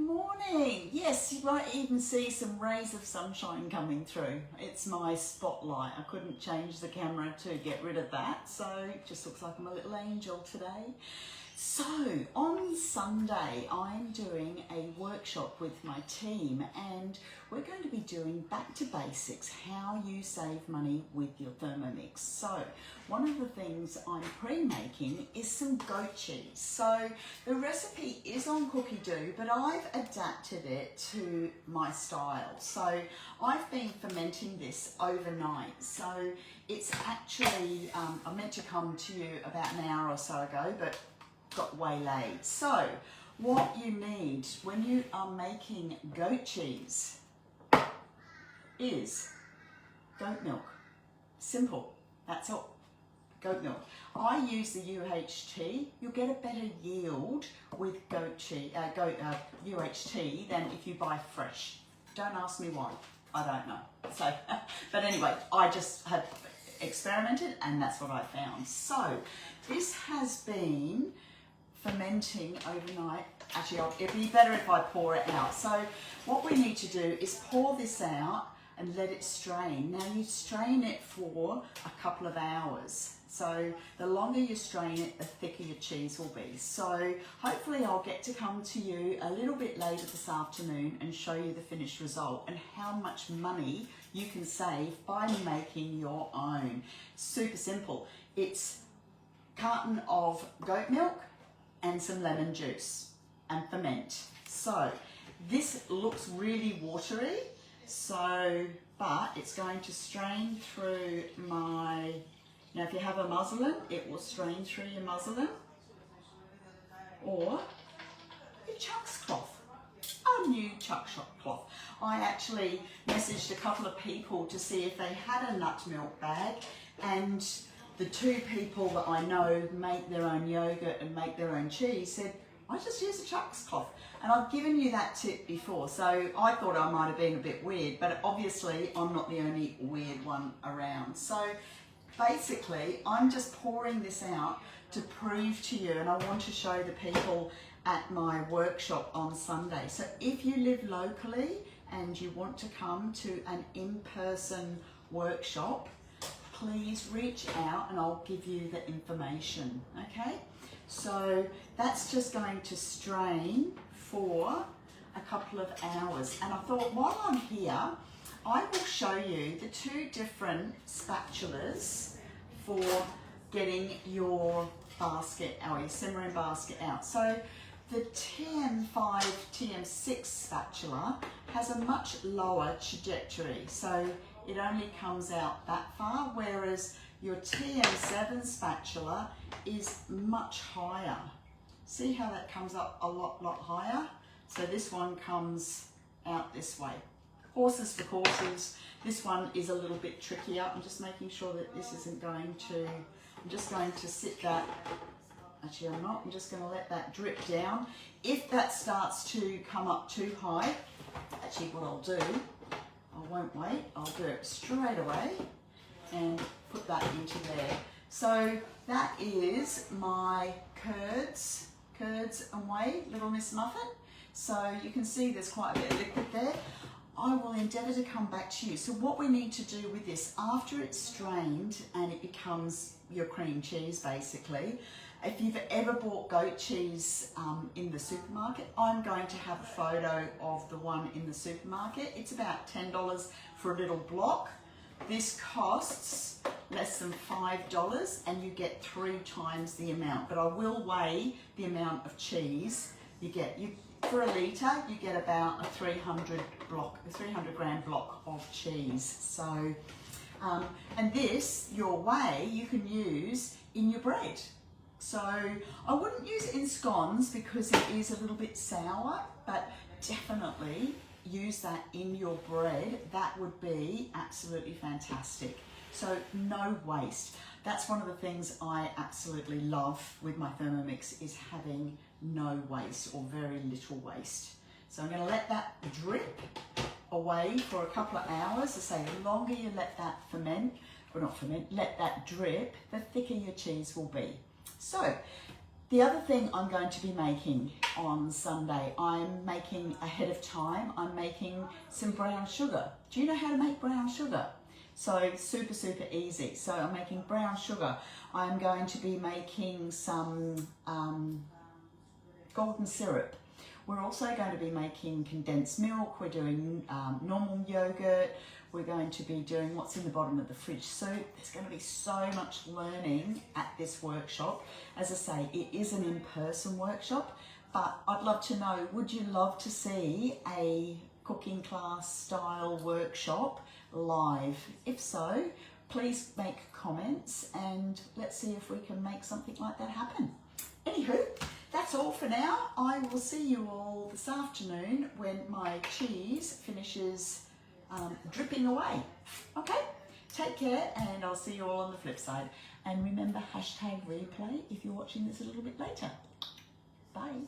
morning. Yes, you might even see some rays of sunshine coming through. It's my spotlight. I couldn't change the camera to get rid of that, so it just looks like I'm a little angel today. So on Sunday, I'm doing a workshop with my team and we're going to be doing back to basics, how you save money with your Thermomix. So one of the things I'm pre-making is some goat cheese. So the recipe is on Cookie-Doo, but I've adapted it to my style. So I've been fermenting this overnight. So it's actually, I meant to come to you about an hour or so ago, but got waylaid. So what you need when you are making goat cheese is goat milk. Simple, that's all. Goat milk. I use the UHT. You'll get a better yield with goat cheese, UHT than if you buy fresh. Don't ask me why, I don't know. So, but anyway, I just have experimented and that's what I found. So this has been fermenting overnight. Actually, it'd be better if I pour it out. So what we need to do is pour this out and let it strain. Now you strain it for a couple of hours. So the longer you strain it, the thicker your cheese will be. So hopefully I'll get to come to you a little bit later this afternoon and show you the finished result and how much money you can save by making your own. Super simple. It's a carton of goat milk and some lemon juice and ferment. So this looks really watery, but it's going to strain through my, now if you have a muslin, it will strain through your muslin or your chucks cloth, a new chuck shop cloth. I actually messaged a couple of people to see if they had a nut milk bag, and the two people that I know make their own yogurt and make their own cheese said, I just use a chucks cloth. And I've given you that tip before, so I thought I might have been a bit weird, but obviously I'm not the only weird one around. So basically, I'm just pouring this out to prove to you, and I want to show the people at my workshop on Sunday. So if you live locally and you want to come to an in-person workshop, please reach out and I'll give you the information, okay? So that's just going to strain for a couple of hours. And I thought while I'm here, I will show you the two different spatulas for getting your basket or your simmering basket out. So the TM5, TM6 spatula has a much lower trajectory. So it only comes out that far, whereas your TM7 spatula is much higher. See how that comes up a lot higher? So this one comes out this way. Horses for courses. This one is a little bit trickier. I'm just making sure that this isn't going to, I'm just going to sit that, actually I'm not, I'm just going to let that drip down. If that starts to come up too high, actually what I'll do, I won't wait, I'll do it straight away and put that into there. So that is my curds and whey, Little Miss Muffet. So you can see there's quite a bit of liquid there. I will endeavour to come back to you. So what we need to do with this, after it's strained and it becomes your cream cheese basically, if you've ever bought goat cheese in the supermarket, I'm going to have a photo of the one in the supermarket. It's about $10 for a little block. This costs less than $5 and you get 3 times the amount, but I will weigh the amount of cheese you get. For a litre, you get about a 300 gram block of cheese. So, and this, your whey, you can use in your bread. So I wouldn't use it in scones because it is a little bit sour, but definitely use that in your bread. That would be absolutely fantastic. So no waste. That's one of the things I absolutely love with my Thermomix, is having no waste or very little waste. So I'm going to let that drip away for a couple of hours. I say the longer you let that ferment, or not ferment, let that drip, the thicker your cheese will be. So The other thing I'm going to be making on Sunday, I'm making ahead of time, I'm making some brown sugar. Do you know how to make brown sugar? So super, super easy. So I'm making brown sugar. I'm going to be making some golden syrup. We're also going to be making condensed milk. We're doing normal yogurt. We're going to be doing what's in the bottom of the fridge soup. There's going to be so much learning at this workshop. As I say, it is an in-person workshop, but I'd love to know, would you love to see a cooking class style workshop live? If so, please make comments and let's see if we can make something like that happen. Anywho, that's all for now. I will see you all this afternoon when my cheese finishes dripping away. Okay, take care and I'll see you all on the flip side. And remember, hashtag replay if you're watching this a little bit later. Bye.